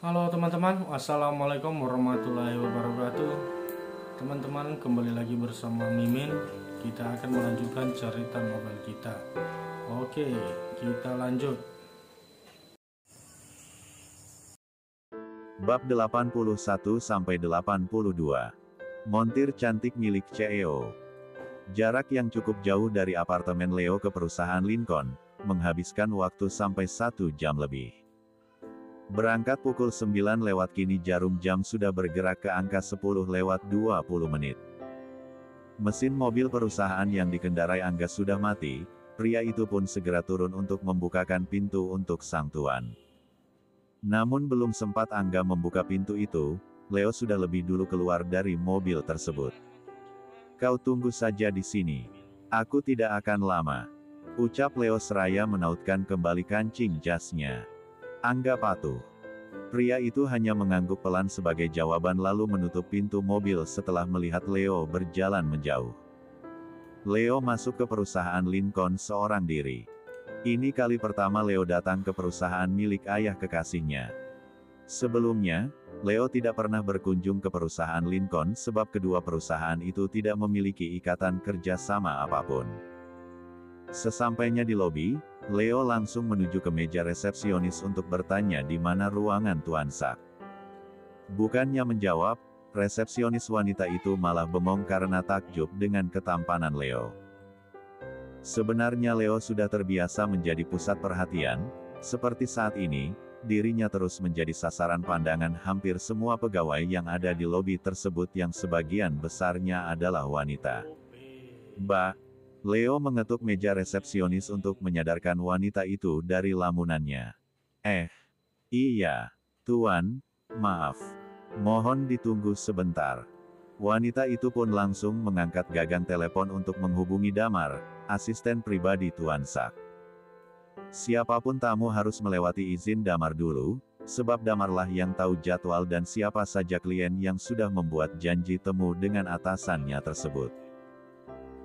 Halo teman-teman, assalamualaikum warahmatullahi wabarakatuh. Teman-teman, kembali lagi bersama Mimin. Kita akan melanjutkan cerita novel kita. Oke, kita lanjut. Bab 81-82. Montir cantik milik CEO. Jarak yang cukup jauh dari apartemen Leo ke perusahaan Lincoln, menghabiskan waktu sampai 1 jam lebih. Berangkat pukul 9 lewat, kini jarum jam sudah bergerak ke angka 10 lewat 20 menit. Mesin mobil perusahaan yang dikendarai Angga sudah mati, pria itu pun segera turun untuk membukakan pintu untuk sang tuan. Namun belum sempat Angga membuka pintu itu, Leo sudah lebih dulu keluar dari mobil tersebut. "Kau tunggu saja di sini. Aku tidak akan lama," ucap Leo seraya menautkan kembali kancing jasnya. Angga patuh. Pria itu hanya mengangguk pelan sebagai jawaban lalu menutup pintu mobil setelah melihat Leo berjalan menjauh. Leo masuk ke perusahaan Lincoln seorang diri. Ini kali pertama Leo datang ke perusahaan milik ayah kekasihnya. Sebelumnya, Leo tidak pernah berkunjung ke perusahaan Lincoln sebab kedua perusahaan itu tidak memiliki ikatan kerja sama apapun. Sesampainya di lobi, Leo langsung menuju ke meja resepsionis untuk bertanya di mana ruangan Tuan Zack. Bukannya menjawab, resepsionis wanita itu malah bengong karena takjub dengan ketampanan Leo. Sebenarnya Leo sudah terbiasa menjadi pusat perhatian, seperti saat ini, dirinya terus menjadi sasaran pandangan hampir semua pegawai yang ada di lobi tersebut yang sebagian besarnya adalah wanita. "Mbak," Leo mengetuk meja resepsionis untuk menyadarkan wanita itu dari lamunannya. Iya, Tuan, maaf. Mohon ditunggu sebentar." Wanita itu pun langsung mengangkat gagang telepon untuk menghubungi Damar, asisten pribadi Tuan Zack. Siapapun tamu harus melewati izin Damar dulu, sebab Damarlah yang tahu jadwal dan siapa saja klien yang sudah membuat janji temu dengan atasannya tersebut.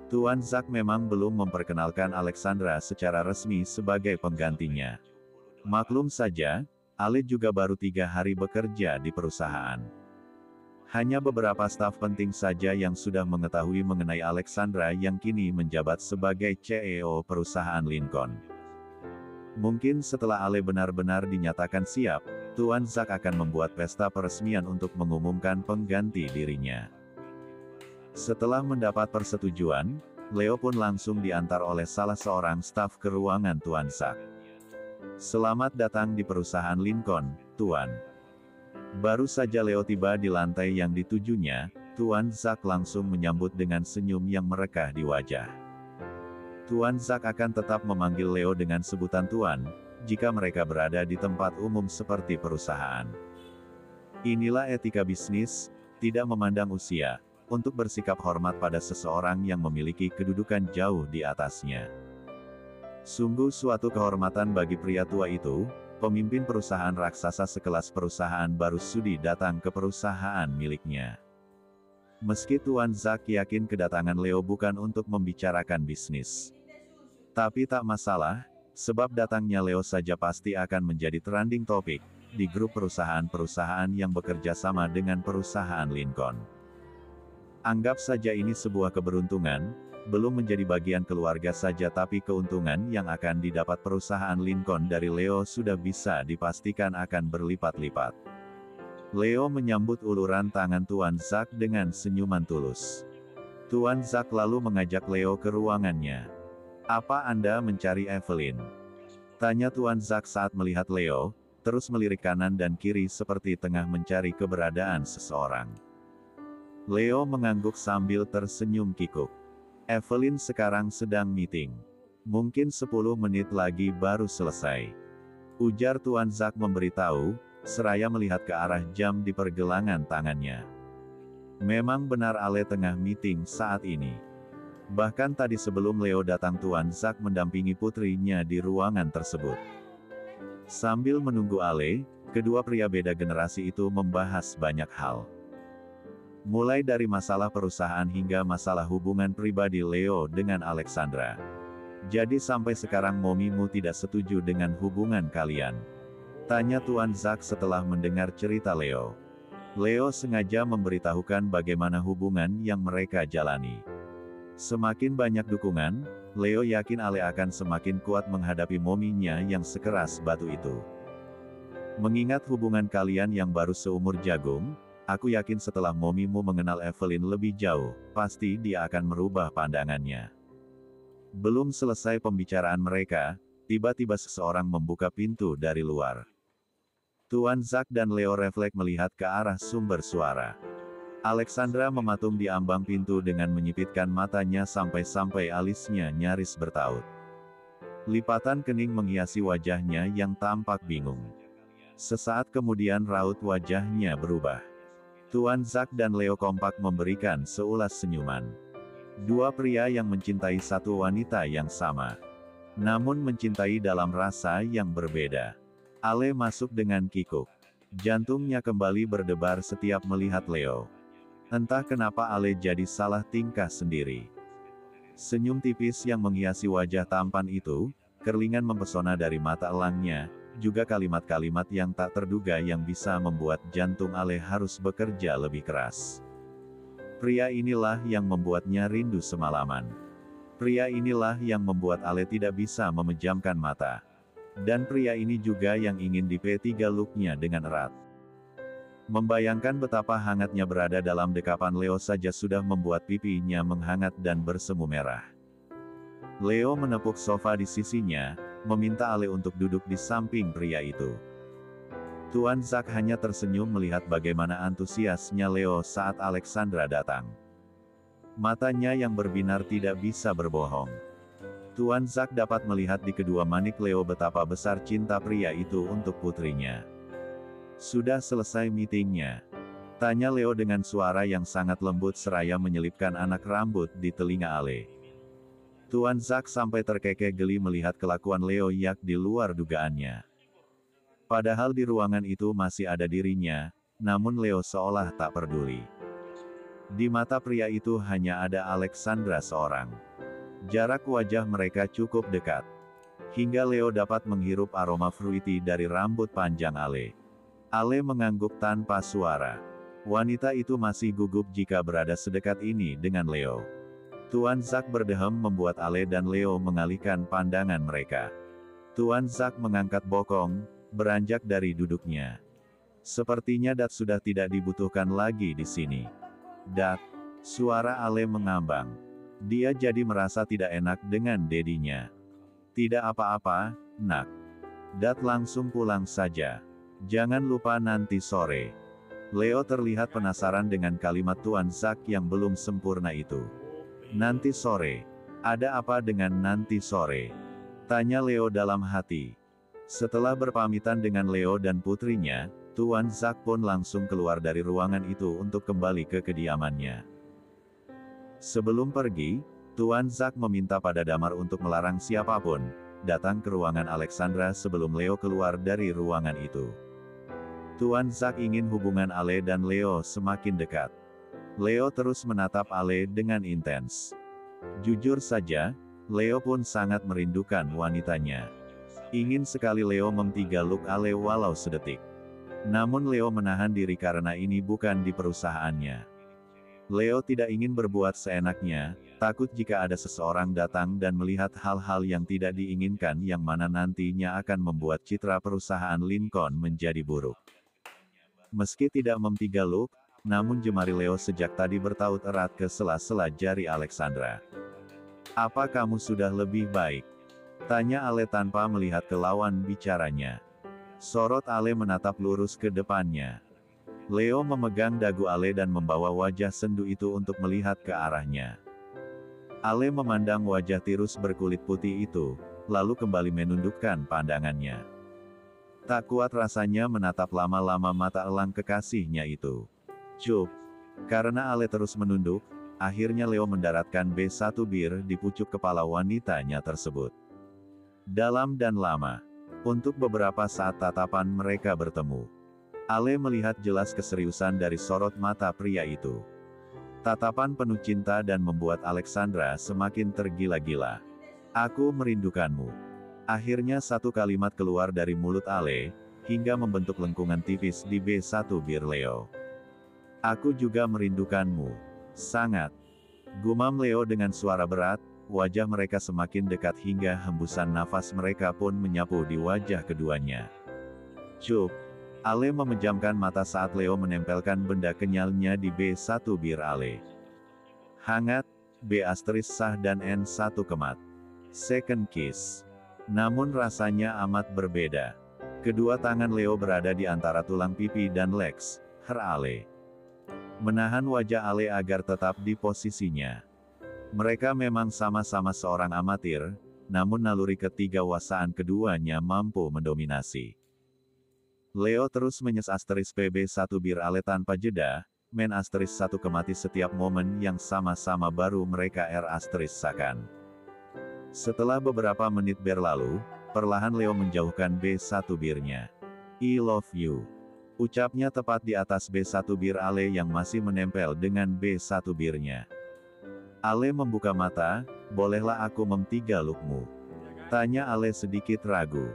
Tuan Zack memang belum memperkenalkan Alexandra secara resmi sebagai penggantinya. Maklum saja, Ale juga baru 3 hari bekerja di perusahaan. Hanya beberapa staf penting saja yang sudah mengetahui mengenai Alexandra yang kini menjabat sebagai CEO perusahaan Lincoln. Mungkin setelah Ale benar-benar dinyatakan siap, Tuan Zack akan membuat pesta peresmian untuk mengumumkan pengganti dirinya. Setelah mendapat persetujuan, Leo pun langsung diantar oleh salah seorang staf ke ruangan Tuan Zack. "Selamat datang di perusahaan Lincoln, Tuan." Baru saja Leo tiba di lantai yang ditujunya, Tuan Zack langsung menyambut dengan senyum yang merekah di wajah. Tuan Zack akan tetap memanggil Leo dengan sebutan Tuan, jika mereka berada di tempat umum seperti perusahaan. Inilah etika bisnis, tidak memandang usia, untuk bersikap hormat pada seseorang yang memiliki kedudukan jauh di atasnya. Sungguh suatu kehormatan bagi pria tua itu, pemimpin perusahaan raksasa sekelas perusahaan baru sudi datang ke perusahaan miliknya. Meski Tuan Zack yakin kedatangan Leo bukan untuk membicarakan bisnis. Tapi tak masalah, sebab datangnya Leo saja pasti akan menjadi trending topik di grup perusahaan-perusahaan yang bekerja sama dengan perusahaan Lincoln. Anggap saja ini sebuah keberuntungan, belum menjadi bagian keluarga saja tapi keuntungan yang akan didapat perusahaan Lincoln dari Leo sudah bisa dipastikan akan berlipat-lipat. Leo menyambut uluran tangan Tuan Zack dengan senyuman tulus. Tuan Zack lalu mengajak Leo ke ruangannya. "Apa Anda mencari Evelyn?" tanya Tuan Zack saat melihat Leo, terus melirik kanan dan kiri seperti tengah mencari keberadaan seseorang. Leo mengangguk sambil tersenyum kikuk. "Evelyn sekarang sedang meeting. Mungkin 10 menit lagi baru selesai," ujar Tuan Zack memberitahu, seraya melihat ke arah jam di pergelangan tangannya. Memang benar Ale tengah meeting saat ini. Bahkan tadi sebelum Leo datang Tuan Zack mendampingi putrinya di ruangan tersebut. Sambil menunggu Ale, kedua pria beda generasi itu membahas banyak hal. Mulai dari masalah perusahaan hingga masalah hubungan pribadi Leo dengan Alexandra. "Jadi sampai sekarang momimu tidak setuju dengan hubungan kalian?" Tanya Tuan Zack setelah mendengar cerita Leo. Leo sengaja memberitahukan bagaimana hubungan yang mereka jalani. Semakin banyak dukungan, Leo yakin Ale akan semakin kuat menghadapi mominya yang sekeras batu itu. Mengingat hubungan kalian yang baru seumur jagung, aku yakin setelah momimu mengenal Evelyn lebih jauh, pasti dia akan merubah pandangannya. Belum selesai pembicaraan mereka, tiba-tiba seseorang membuka pintu dari luar. Tuan Zack dan Leo refleks melihat ke arah sumber suara. Alexandra mematung di ambang pintu dengan menyipitkan matanya sampai-sampai alisnya nyaris bertaut. Lipatan kening menghiasi wajahnya yang tampak bingung. Sesaat kemudian raut wajahnya berubah. Tuan Zack dan Leo kompak memberikan seulas senyuman. Dua pria yang mencintai satu wanita yang sama. Namun mencintai dalam rasa yang berbeda. Ale masuk dengan kikuk. Jantungnya kembali berdebar setiap melihat Leo. Entah kenapa Ale jadi salah tingkah sendiri. Senyum tipis yang menghiasi wajah tampan itu, kerlingan mempesona dari mata elangnya, juga kalimat-kalimat yang tak terduga yang bisa membuat jantung Ale harus bekerja lebih keras. Pria inilah yang membuatnya rindu semalaman. Pria inilah yang membuat Ale tidak bisa memejamkan mata. Dan pria ini juga yang ingin dipeluk-nya dengan erat. Membayangkan betapa hangatnya berada dalam dekapan Leo saja sudah membuat pipinya menghangat dan bersemu merah. Leo menepuk sofa di sisinya, meminta Ale untuk duduk di samping pria itu. Tuan Zack hanya tersenyum melihat bagaimana antusiasnya Leo saat Alexandra datang. Matanya yang berbinar tidak bisa berbohong. Tuan Zack dapat melihat di kedua manik Leo betapa besar cinta pria itu untuk putrinya. Sudah selesai meetingnya? Tanya Leo dengan suara yang sangat lembut seraya menyelipkan anak rambut di telinga Ale. Tuan Zack sampai terkekeh geli melihat kelakuan Leo yang di luar dugaannya. Padahal di ruangan itu masih ada dirinya, namun Leo seolah tak peduli. Di mata pria itu hanya ada Alexandra seorang. Jarak wajah mereka cukup dekat. Hingga Leo dapat menghirup aroma fruity dari rambut panjang Ale. Ale mengangguk tanpa suara. Wanita itu masih gugup jika berada sedekat ini dengan Leo. Tuan Zack berdehem membuat Ale dan Leo mengalihkan pandangan mereka. Tuan Zack mengangkat bokong, beranjak dari duduknya. Sepertinya Dat sudah tidak dibutuhkan lagi di sini. Dat, suara Ale mengambang. Dia jadi merasa tidak enak dengan dedinya. Tidak apa-apa, nak. Dat langsung pulang saja. Jangan lupa nanti sore. Leo terlihat penasaran dengan kalimat Tuan Zack yang belum sempurna itu. Nanti sore. Ada apa dengan nanti sore? Tanya Leo dalam hati. Setelah berpamitan dengan Leo dan putrinya, Tuan Zack pun langsung keluar dari ruangan itu untuk kembali ke kediamannya. Sebelum pergi, Tuan Zack meminta pada Damar untuk melarang siapapun datang ke ruangan Alexandra sebelum Leo keluar dari ruangan itu. Tuan Zack ingin hubungan Ale dan Leo semakin dekat. Leo terus menatap Ale dengan intens. Jujur saja, Leo pun sangat merindukan wanitanya. Ingin sekali Leo mempeluk Ale walau sedetik. Namun Leo menahan diri karena ini bukan di perusahaannya. Leo tidak ingin berbuat seenaknya, takut jika ada seseorang datang dan melihat hal-hal yang tidak diinginkan yang mana nantinya akan membuat citra perusahaan Lincoln menjadi buruk. Meski tidak mempeluk, namun jemari Leo sejak tadi bertaut erat ke sela-sela jari Alexandra. Apa kamu sudah lebih baik? Tanya Ale tanpa melihat ke lawan bicaranya. Sorot Ale menatap lurus ke depannya. Leo memegang dagu Ale dan membawa wajah sendu itu untuk melihat ke arahnya. Ale memandang wajah tirus berkulit putih itu, lalu kembali menundukkan pandangannya. Tak kuat rasanya menatap lama-lama mata elang kekasihnya itu. Cup. Karena Ale terus menunduk, akhirnya Leo mendaratkan B1 bir di pucuk kepala wanitanya tersebut. Dalam dan lama. Untuk beberapa saat tatapan mereka bertemu. Ale melihat jelas keseriusan dari sorot mata pria itu. Tatapan penuh cinta dan membuat Alexandra semakin tergila-gila. Aku merindukanmu. Akhirnya satu kalimat keluar dari mulut Ale, hingga membentuk lengkungan tipis di B1 bir Leo. Aku juga merindukanmu. Sangat. Gumam Leo dengan suara berat, wajah mereka semakin dekat hingga hembusan nafas mereka pun menyapu di wajah keduanya. Cup. Ale memejamkan mata saat Leo menempelkan benda kenyalnya di B1 bir Ale. Hangat, B** sah dan N1 kemat. Second kiss. Namun rasanya amat berbeda. Kedua tangan Leo berada di antara tulang pipi dan legs, Ale. Menahan wajah Ale agar tetap di posisinya. Mereka memang sama-sama seorang amatir, namun naluri ketigawasaan keduanya mampu mendominasi. Leo terus menyes *PB1 bir Ale tanpa jeda, men *1 kemati setiap momen yang sama-sama baru mereka sakan. Setelah beberapa menit berlalu, perlahan Leo menjauhkan B1 birnya. I love you. Ucapnya tepat di atas B1 bir Ale yang masih menempel dengan B1 birnya. Ale membuka mata, bolehlah aku memtigalukmu? Tanya Ale sedikit ragu.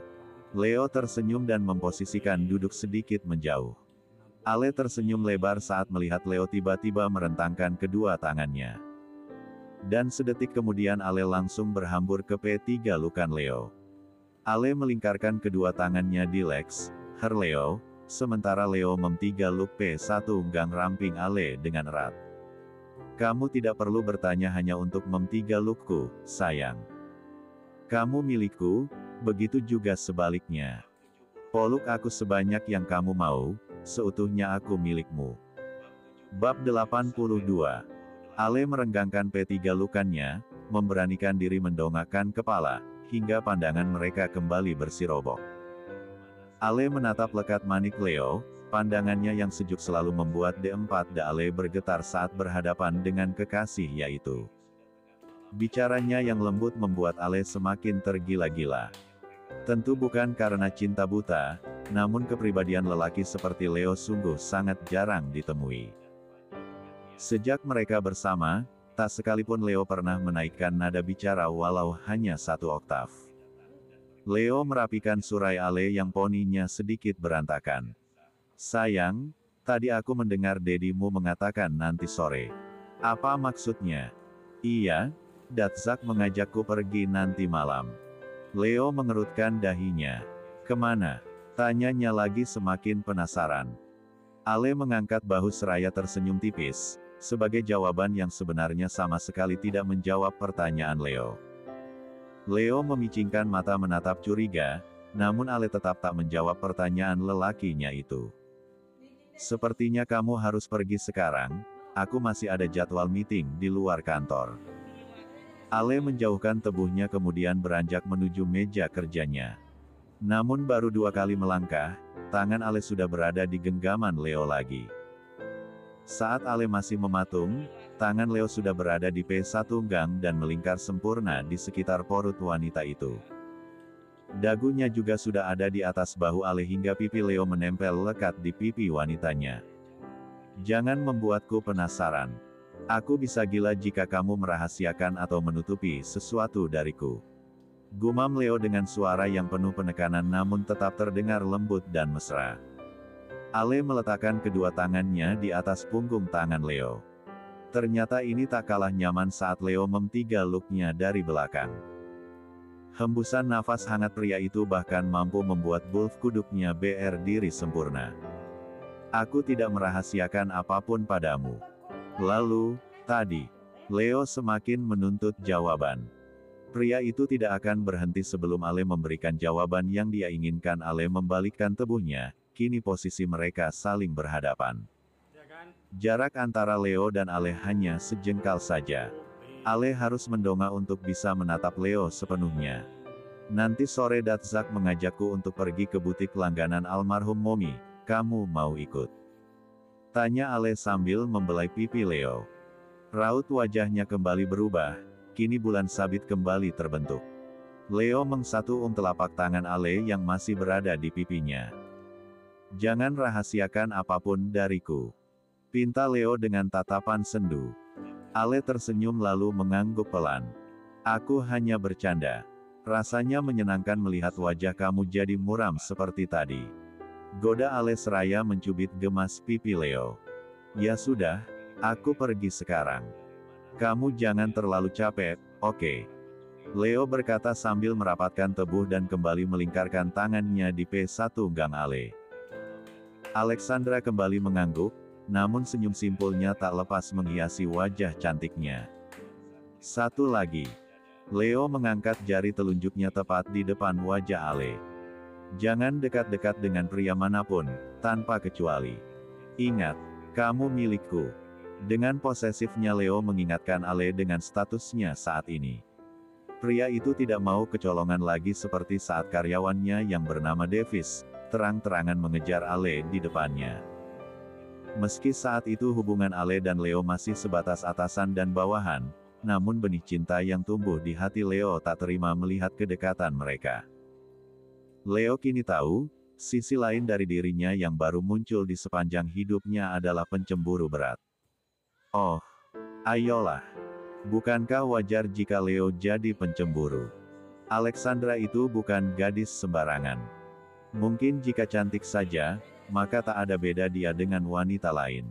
Leo tersenyum dan memposisikan duduk sedikit menjauh. Ale tersenyum lebar saat melihat Leo tiba-tiba merentangkan kedua tangannya. Dan sedetik kemudian Ale langsung berhambur ke P3 lukan Leo. Ale melingkarkan kedua tangannya di legs, Leo, sementara Leo memtigaluk P1 gang ramping Ale dengan erat. Kamu tidak perlu bertanya hanya untuk memtigalukku, sayang. Kamu milikku, begitu juga sebaliknya. Peluk aku sebanyak yang kamu mau, seutuhnya aku milikmu. Bab 82. Ale merenggangkan P3 lukannya, memberanikan diri mendongakkan kepala, hingga pandangan mereka kembali bersirobok. Ale menatap lekat manik Leo, pandangannya yang sejuk selalu membuat D4 Ale bergetar saat berhadapan dengan kekasih yaitu. Bicaranya yang lembut membuat Ale semakin tergila-gila. Tentu bukan karena cinta buta, namun kepribadian lelaki seperti Leo sungguh sangat jarang ditemui. Sejak mereka bersama, tak sekalipun Leo pernah menaikkan nada bicara walau hanya 1 oktav. Leo merapikan surai Ale yang poninya sedikit berantakan. Sayang, tadi aku mendengar dedimu mengatakan nanti sore. Apa maksudnya? Iya, Datzak mengajakku pergi nanti malam. Leo mengerutkan dahinya. Kemana? Tanyanya lagi semakin penasaran. Ale mengangkat bahu seraya tersenyum tipis, sebagai jawaban yang sebenarnya sama sekali tidak menjawab pertanyaan Leo. Leo memicingkan mata menatap curiga, namun Ale tetap tak menjawab pertanyaan lelakinya itu. Sepertinya kamu harus pergi sekarang, aku masih ada jadwal meeting di luar kantor. Ale menjauhkan tubuhnya kemudian beranjak menuju meja kerjanya. Namun baru 2 kali melangkah, tangan Ale sudah berada di genggaman Leo lagi. Saat Ale masih mematung, tangan Leo sudah berada di P1 gang dan melingkar sempurna di sekitar perut wanita itu. Dagunya juga sudah ada di atas bahu Ale hingga pipi Leo menempel lekat di pipi wanitanya. Jangan membuatku penasaran. Aku bisa gila jika kamu merahasiakan atau menutupi sesuatu dariku. Gumam Leo dengan suara yang penuh penekanan namun tetap terdengar lembut dan mesra. Ale meletakkan kedua tangannya di atas punggung tangan Leo. Ternyata ini tak kalah nyaman saat Leo memtigaluknya dari belakang. Hembusan nafas hangat pria itu bahkan mampu membuat bulf kuduknya berdiri sempurna. Aku tidak merahasiakan apapun padamu. Lalu, tadi, Leo semakin menuntut jawaban. Pria itu tidak akan berhenti sebelum Ale memberikan jawaban yang dia inginkan. Ale membalikkan tubuhnya, kini posisi mereka saling berhadapan. Jarak antara Leo dan Ale hanya sejengkal saja. Ale harus mendongak untuk bisa menatap Leo sepenuhnya. Nanti sore Datzak mengajakku untuk pergi ke butik langganan almarhum Momi, kamu mau ikut? Tanya Ale sambil membelai pipi Leo. Raut wajahnya kembali berubah, kini bulan sabit kembali terbentuk. Leo mengsatu telapak tangan Ale yang masih berada di pipinya. Jangan rahasiakan apapun dariku. Pinta Leo dengan tatapan sendu. Ale tersenyum lalu mengangguk pelan. Aku hanya bercanda. Rasanya menyenangkan melihat wajah kamu jadi muram seperti tadi. Goda Ale seraya mencubit gemas pipi Leo. Ya sudah, aku pergi sekarang. Kamu jangan terlalu capek, oke? Leo berkata sambil merapatkan tubuh dan kembali melingkarkan tangannya di P1 gang Ale. Alexandra kembali mengangguk, namun senyum simpulnya tak lepas menghiasi wajah cantiknya. Satu lagi. Leo mengangkat jari telunjuknya tepat di depan wajah Ale. Jangan dekat-dekat dengan pria manapun, tanpa kecuali. Ingat, kamu milikku. Dengan posesifnya Leo mengingatkan Ale dengan statusnya saat ini. Pria itu tidak mau kecolongan lagi seperti saat karyawannya yang bernama Davis terang-terangan mengejar Ale di depannya. Meski saat itu hubungan Ale dan Leo masih sebatas atasan dan bawahan, namun benih cinta yang tumbuh di hati Leo tak terima melihat kedekatan mereka. Leo kini tahu, sisi lain dari dirinya yang baru muncul di sepanjang hidupnya adalah pencemburu berat. Oh, ayolah. Bukankah wajar jika Leo jadi pencemburu? Alexandra itu bukan gadis sembarangan. Mungkin jika cantik saja, maka tak ada beda dia dengan wanita lain.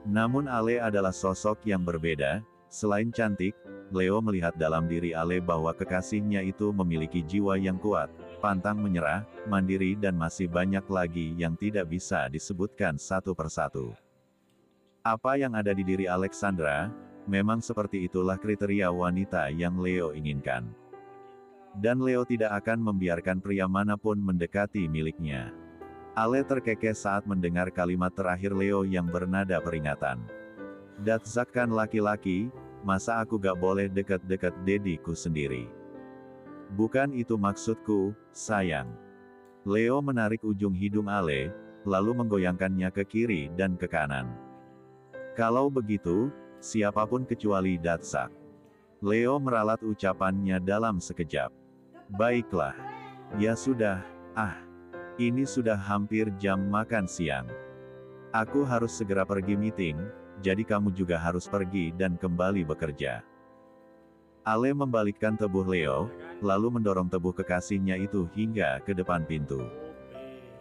Namun Ale adalah sosok yang berbeda. Selain cantik, Leo melihat dalam diri Ale bahwa kekasihnya itu memiliki jiwa yang kuat, pantang menyerah, mandiri dan masih banyak lagi yang tidak bisa disebutkan satu persatu. Apa yang ada di diri Alexandra, memang seperti itulah kriteria wanita yang Leo inginkan. Dan Leo tidak akan membiarkan pria manapun mendekati miliknya. Ale terkekeh saat mendengar kalimat terakhir Leo yang bernada peringatan. Datzak kan laki-laki, masa aku gak boleh deket-deket dediku sendiri? Bukan itu maksudku, sayang. Leo menarik ujung hidung Ale, lalu menggoyangkannya ke kiri dan ke kanan. Kalau begitu, siapapun kecuali Datzak. Leo meralat ucapannya dalam sekejap. Baiklah. Ya sudah, ini sudah hampir jam makan siang. Aku harus segera pergi meeting, jadi kamu juga harus pergi dan kembali bekerja. Ale membalikkan tubuh Leo, lalu mendorong tubuh kekasihnya itu hingga ke depan pintu.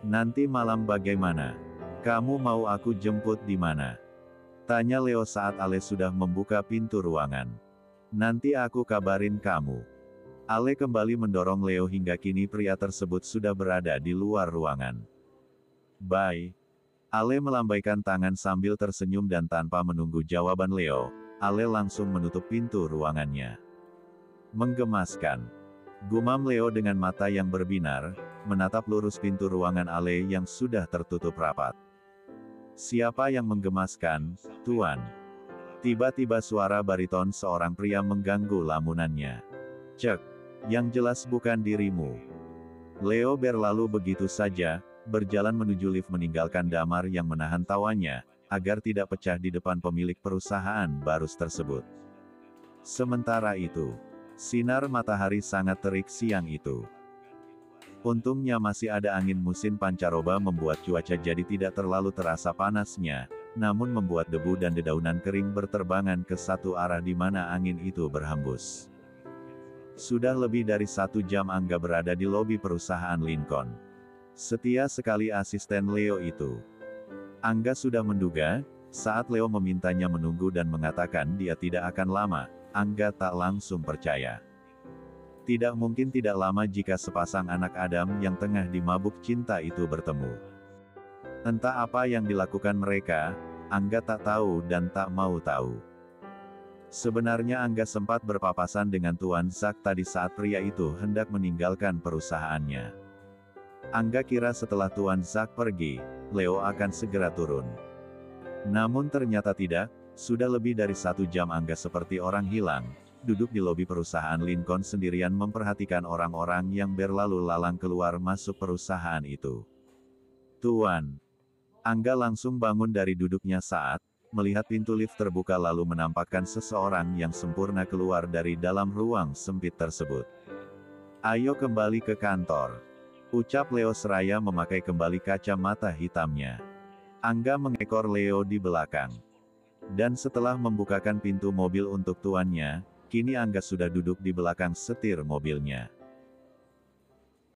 Nanti malam bagaimana? Kamu mau aku jemput di mana? Tanya Leo saat Ale sudah membuka pintu ruangan. Nanti aku kabarin kamu. Ale kembali mendorong Leo hingga kini pria tersebut sudah berada di luar ruangan. Bye. Ale melambaikan tangan sambil tersenyum dan tanpa menunggu jawaban Leo, Ale langsung menutup pintu ruangannya. Menggemaskan. Gumam Leo dengan mata yang berbinar, menatap lurus pintu ruangan Ale yang sudah tertutup rapat. Siapa yang menggemaskan, Tuan? Tiba-tiba suara bariton seorang pria mengganggu lamunannya. Cek. Yang jelas bukan dirimu. Leo berlalu begitu saja, berjalan menuju lift meninggalkan Damar yang menahan tawanya, agar tidak pecah di depan pemilik perusahaan baru tersebut. Sementara itu, sinar matahari sangat terik siang itu. Untungnya masih ada angin musim pancaroba membuat cuaca jadi tidak terlalu terasa panasnya, namun membuat debu dan dedaunan kering berterbangan ke satu arah di mana angin itu berhembus. Sudah lebih dari 1 jam Angga berada di lobi perusahaan Lincoln. Setia sekali asisten Leo itu. Angga sudah menduga, saat Leo memintanya menunggu dan mengatakan dia tidak akan lama, Angga tak langsung percaya. Tidak mungkin tidak lama jika sepasang anak Adam yang tengah dimabuk cinta itu bertemu. Entah apa yang dilakukan mereka, Angga tak tahu dan tak mau tahu. Sebenarnya Angga sempat berpapasan dengan Tuan Zak tadi saat pria itu hendak meninggalkan perusahaannya. Angga kira setelah Tuan Zak pergi, Leo akan segera turun. Namun ternyata tidak, sudah lebih dari 1 jam Angga seperti orang hilang, duduk di lobi perusahaan Lincoln sendirian memperhatikan orang-orang yang berlalu lalang keluar masuk perusahaan itu. Tuan. Angga langsung bangun dari duduknya saat melihat pintu lift terbuka lalu menampakkan seseorang yang sempurna keluar dari dalam ruang sempit tersebut. Ayo kembali ke kantor. Ucap Leo seraya memakai kembali kacamata hitamnya. Angga mengekor Leo di belakang. Dan setelah membukakan pintu mobil untuk tuannya, kini Angga sudah duduk di belakang setir mobilnya.